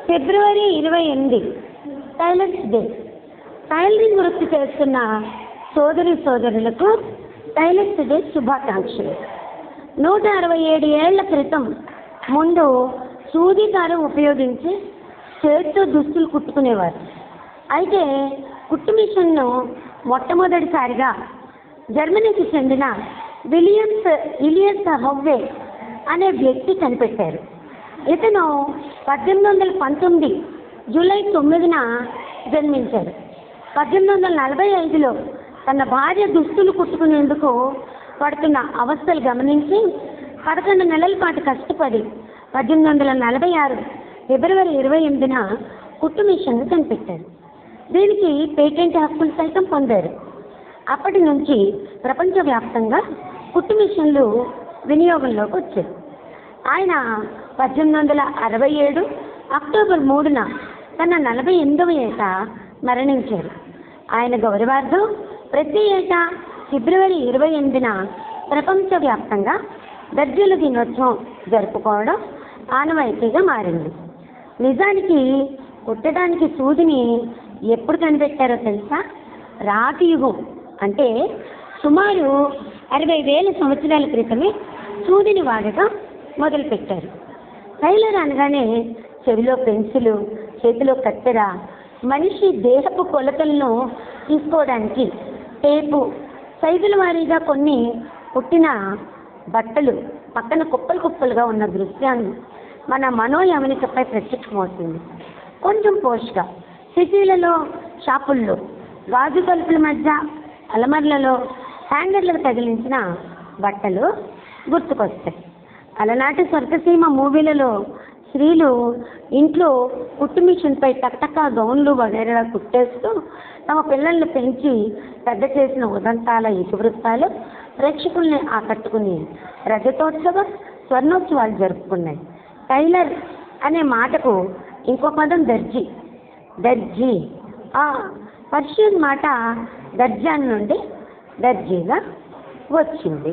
ఫిబ్రవరి 28 tailors day. Tailoring వృత్తి చేస్తున్న సోదరులకు టైలర్స్ డే శుభాకాంక్షలు. 167 ఏళ్ల క్రితం ముందు సూది దారం ఉపయోగించి చేతితో దుస్తులు కుట్టుకునేవారు. అయితే కుట్టు మిషన్ను మొట్టమొదటిసారిగా జర్మనీకి చెందిన విలియమ్స్ హవ్వే అనే వ్యక్తి కనిపెట్టారు. ఇతను 1819 జూలై 9న జన్మించారు. 1845లో తన భార్య దుస్తులు కుట్టుకునేందుకు పడుతున్న అవస్థలు గమనించి 11 నెలల పాటు కష్టపడి 1846 ఫిబ్రవరి 28న కుట్టు మిషన్ను కనిపెట్టారు. దీనికి పేటెంట్ హక్కులు సైతం పొందారు. అప్పటి నుంచి ప్రపంచవ్యాప్తంగా కుట్టు మిషన్లు వినియోగంలోకి వచ్చాయి. ఆయన 1867 అక్టోబర్ 3న తన 48వ ఏట మరణించారు. ఆయన గౌరవార్థం ప్రతి ఏటా ఫిబ్రవరి 28న ప్రపంచవ్యాప్తంగా దర్జీల దినోత్సవం జరుపుకోవడం ఆనవాయితీగా మారింది. నిజానికి కుట్టడానికి సూదిని ఎప్పుడు కనిపెట్టారో తెలుసా? రాతి యుగం అంటే సుమారు 60,000 సంవత్సరాల క్రితమే సూదిని వాడటం మొదలుపెట్టారు. టైలర్ అనగానే చెవిలో పెన్సిలు, చేతిలో కత్తెర, మనిషి దేహపు కొలతలను తీసుకోవడానికి టేపు, సైజుల వారీగా కొన్ని కుట్టిన బట్టలు పక్కన కుప్పలు కుప్పలుగా ఉన్న దృశ్యాన్ని మన మనోయమనికపై ప్రత్యక్షమవుతుంది. కొంచెం పోష్గా సిటీలలో, షాపుల్లో, గాజు తలుపుల మధ్య, అలమర్లలో హ్యాంగర్లకు తగిలించిన బట్టలు గుర్తుకొస్తాయి. అలనాటి స్వర్గసీమ మూవీలలో స్త్రీలు ఇంట్లో కుట్టు మిషన్పై టక్టకా గౌన్లు వగైరా కుట్టేస్తూ తమ పిల్లల్ని పెంచి పెద్ద చేసిన ఉదంతాల ఇతివృత్తాలు ప్రేక్షకుల్ని ఆకట్టుకుని రజతోత్సవ, స్వర్ణోత్సవాలు జరుపుకున్నాయి. టైలర్ అనే మాటకు ఇంకో పదం దర్జీ. ఆ పర్షియన్ మాట దర్జాన్ నుండి దర్జీగా వచ్చింది.